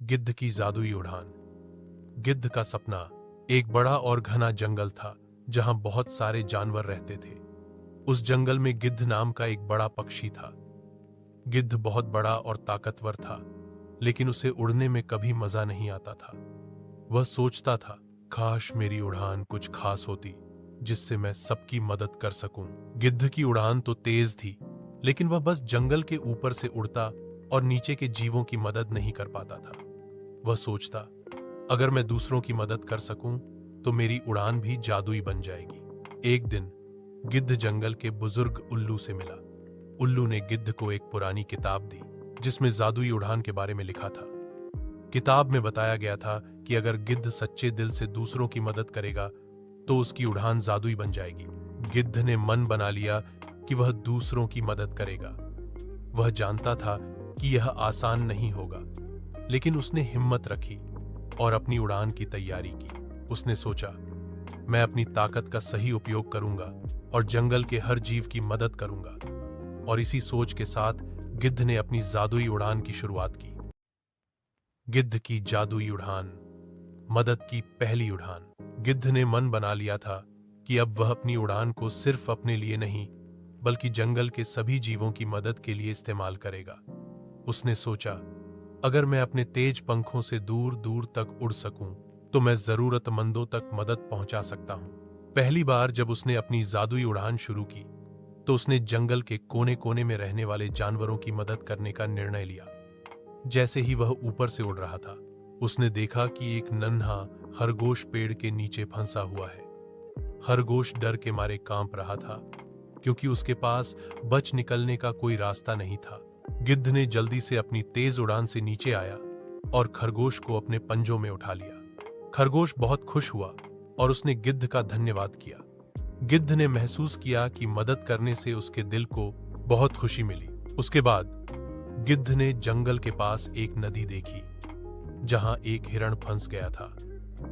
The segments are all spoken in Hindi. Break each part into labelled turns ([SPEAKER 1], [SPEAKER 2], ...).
[SPEAKER 1] गिद्ध की जादुई उड़ान। गिद्ध का सपना। एक बड़ा और घना जंगल था जहां बहुत सारे जानवर रहते थे। उस जंगल में गिद्ध नाम का एक बड़ा पक्षी था। गिद्ध बहुत बड़ा और ताकतवर था, लेकिन उसे उड़ने में कभी मजा नहीं आता था। वह सोचता था, काश मेरी उड़ान कुछ खास होती जिससे मैं सबकी मदद कर सकूं। गिद्ध की उड़ान तो तेज थी, लेकिन वह बस जंगल के ऊपर से उड़ता और नीचे के जीवों की मदद नहीं कर पाता था। वह सोचता, अगर मैं दूसरों की मदद कर सकूं तो मेरी उड़ान भी जादुई बन जाएगी। एक दिन गिद्ध जंगल के बुजुर्ग उल्लू से मिला। उल्लू ने गिद्ध को एक पुरानी किताब दी जिसमें जादुई उड़ान के बारे में लिखा था। किताब में बताया गया था कि अगर गिद्ध सच्चे दिल से दूसरों की मदद करेगा तो उसकी उड़ान जादुई बन जाएगी। गिद्ध ने मन बना लिया कि वह दूसरों की मदद करेगा। वह जानता था कि यह आसान नहीं होगा, लेकिन उसने हिम्मत रखी और अपनी उड़ान की तैयारी की। उसने सोचा, मैं अपनी ताकत का सही उपयोग करूंगा और जंगल के हर जीव की मदद करूंगा। और इसी सोच के साथ गिद्ध ने अपनी जादुई उड़ान की शुरुआत की। गिद्ध की जादुई उड़ान। मदद की पहली उड़ान। गिद्ध ने मन बना लिया था कि अब वह अपनी उड़ान को सिर्फ अपने लिए नहीं, बल्कि जंगल के सभी जीवों की मदद के लिए इस्तेमाल करेगा। उसने सोचा, अगर मैं अपने तेज पंखों से दूर दूर तक उड़ सकूं, तो मैं जरूरतमंदों तक मदद पहुंचा सकता हूं। पहली बार जब उसने अपनी जादुई उड़ान शुरू की, तो उसने जंगल के कोने कोने में रहने वाले जानवरों की मदद करने का निर्णय लिया। जैसे ही वह ऊपर से उड़ रहा था, उसने देखा कि एक नन्हा खरगोश पेड़ के नीचे फंसा हुआ है। खरगोश डर के मारे कांप रहा था, क्योंकि उसके पास बच निकलने का कोई रास्ता नहीं था। गिद्ध ने जल्दी से अपनी तेज उड़ान से नीचे आया और खरगोश को अपने पंजों में उठा लिया। खरगोश बहुत खुश हुआ और उसने गिद्ध का धन्यवाद किया। गिद्ध ने महसूस किया कि मदद करने से उसके दिल को बहुत खुशी मिली। उसके बाद गिद्ध ने जंगल के पास एक नदी देखी जहां एक हिरण फंस गया था।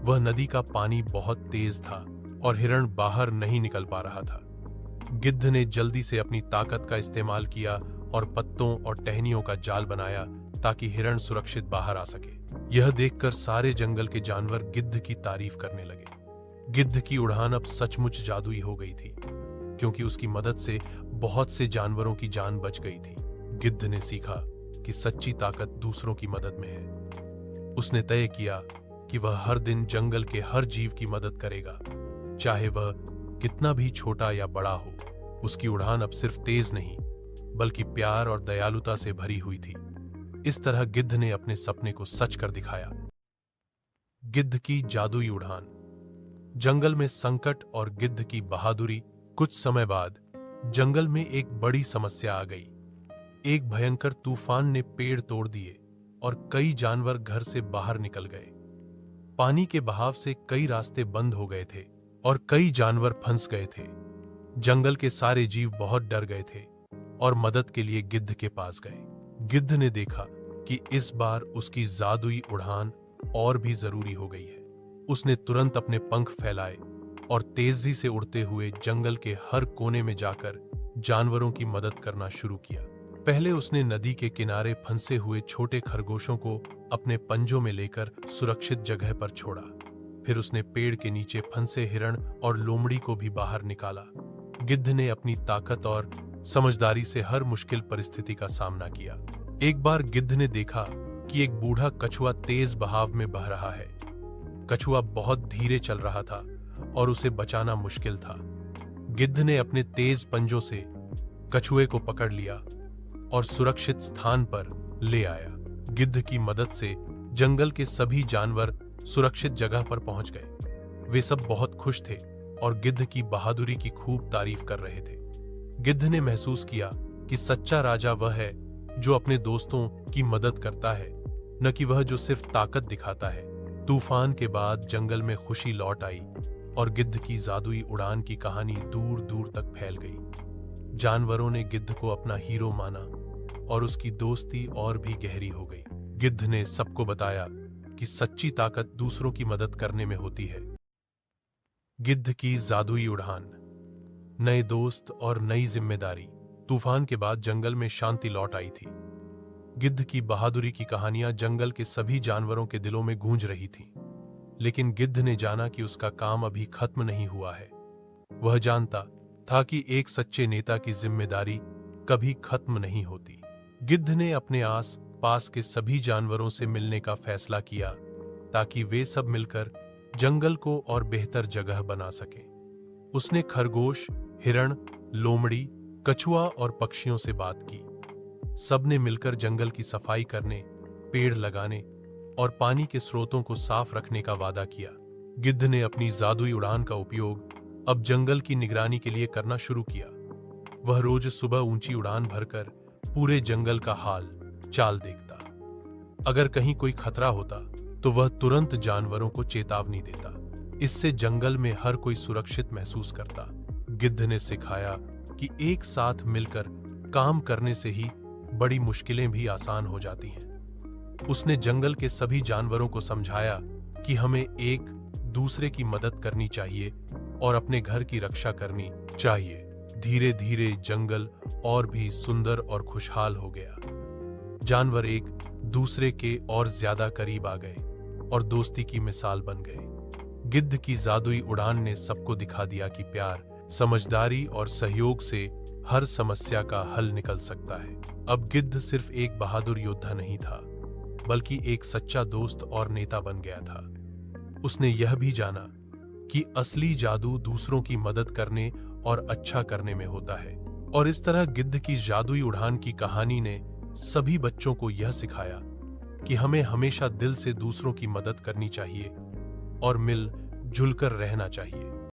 [SPEAKER 1] वह नदी का पानी बहुत तेज था और हिरण बाहर नहीं निकल पा रहा था। गिद्ध ने जल्दी से अपनी ताकत का इस्तेमाल किया और पत्तों और टहनियों का जाल बनाया ताकि हिरण सुरक्षित बाहर आ सके। यह देखकर सारे जंगल के जानवर गिद्ध की तारीफ करने लगे। गिद्ध की उड़ान अब सचमुच जादुई हो गई थी, क्योंकि उसकी मदद से बहुत से जानवरों की जान बच गई थी। गिद्ध ने सीखा कि सच्ची ताकत दूसरों की मदद में है। उसने तय किया कि वह हर दिन जंगल के हर जीव की मदद करेगा, चाहे वह कितना भी छोटा या बड़ा हो। उसकी उड़ान अब सिर्फ तेज नहीं, बल्कि प्यार और दयालुता से भरी हुई थी। इस तरह गिद्ध ने अपने सपने को सच कर दिखाया। गिद्ध की जादुई उड़ान। जंगल में संकट और गिद्ध की बहादुरी। कुछ समय बाद जंगल में एक बड़ी समस्या आ गई। एक भयंकर तूफान ने पेड़ तोड़ दिए और कई जानवर घर से बाहर निकल गए। पानी के बहाव से कई रास्ते बंद हो गए थे और कई जानवर फंस गए थे। जंगल के सारे जीव बहुत डर गए थे और मदद के लिए गिद्ध के पास गए। गिद्ध ने देखा कि इस बार उसकी जादुई उड़ान और भी जरूरी हो गई है। उसने तुरंत अपने पंख फैलाए और तेजी से उड़ते हुए जंगल के हर कोने में जाकर जानवरों की मदद करना शुरू किया। पहले उसने नदी के किनारे फंसे हुए छोटे खरगोशों को अपने पंजों में लेकर सुरक्षित जगह पर छोड़ा। फिर उसने पेड़ के नीचे फंसे हिरण और लोमड़ी को भी बाहर निकाला। गिद्ध ने अपनी ताकत और समझदारी से हर मुश्किल परिस्थिति का सामना किया। एक बार गिद्ध ने देखा कि एक बूढ़ा कछुआ तेज बहाव में बह रहा है। कछुआ बहुत धीरे चल रहा था और उसे बचाना मुश्किल था। गिद्ध ने अपने तेज पंजों से कछुए को पकड़ लिया और सुरक्षित स्थान पर ले आया। गिद्ध की मदद से जंगल के सभी जानवर सुरक्षित जगह पर पहुंच गए। वे सब बहुत खुश थे और गिद्ध की बहादुरी की खूब तारीफ कर रहे थे। गिद्ध ने महसूस किया कि सच्चा राजा वह है जो अपने दोस्तों की मदद करता है, न कि वह जो सिर्फ ताकत दिखाता है। तूफान के बाद जंगल में खुशी लौट आई और गिद्ध की जादुई उड़ान की कहानी दूर दूर तक फैल गई। जानवरों ने गिद्ध को अपना हीरो माना और उसकी दोस्ती और भी गहरी हो गई। गिद्ध ने सबको बताया कि सच्ची ताकत दूसरों की मदद करने में होती है। गिद्ध की जादुई उड़ान। नए दोस्त और नई जिम्मेदारी। तूफान के बाद जंगल में शांति लौट आई थी। गिद्ध की बहादुरी की कहानियां जंगल के सभी जानवरों के दिलों में गूंज रही थीं। लेकिन गिद्ध ने जाना कि उसका काम अभी खत्म नहीं हुआ है। वह जानता था कि एक सच्चे नेता की जिम्मेदारी कभी खत्म नहीं होती। गिद्ध ने अपने आस पास के सभी जानवरों से मिलने का फैसला किया ताकि वे सब मिलकर जंगल को और बेहतर जगह बना सकें। उसने खरगोश, हिरण, लोमड़ी, कछुआ और पक्षियों से बात की। सबने मिलकर जंगल की सफाई करने, पेड़ लगाने और पानी के स्रोतों को साफ रखने का वादा किया। गिद्ध ने अपनी जादुई उड़ान का उपयोग अब जंगल की निगरानी के लिए करना शुरू किया। वह रोज सुबह ऊंची उड़ान भरकर पूरे जंगल का हाल चाल देखता। अगर कहीं कोई खतरा होता तो वह तुरंत जानवरों को चेतावनी देता। इससे जंगल में हर कोई सुरक्षित महसूस करता। गिद्ध ने सिखाया कि एक साथ मिलकर काम करने से ही बड़ी मुश्किलें भी आसान हो जाती हैं। उसने जंगल के सभी जानवरों को समझाया कि हमें एक दूसरे की मदद करनी चाहिए और अपने घर की रक्षा करनी चाहिए। धीरे धीरे जंगल और भी सुंदर और खुशहाल हो गया। जानवर एक दूसरे के और ज्यादा करीब आ गए और दोस्ती की मिसाल बन गए। गिद्ध की जादुई उड़ान ने सबको दिखा दिया कि प्यार, समझदारी और सहयोग से हर समस्या का हल निकल सकता है। अब गिद्ध सिर्फ एक बहादुर योद्धा नहीं था, बल्कि एक सच्चा दोस्त और नेता बन गया था। उसने यह भी जाना कि असली जादू दूसरों की मदद करने और अच्छा करने में होता है। और इस तरह गिद्ध की जादुई उड़ान की कहानी ने सभी बच्चों को यह सिखाया कि हमें हमेशा दिल से दूसरों की मदद करनी चाहिए और मिल जुलकर रहना चाहिए।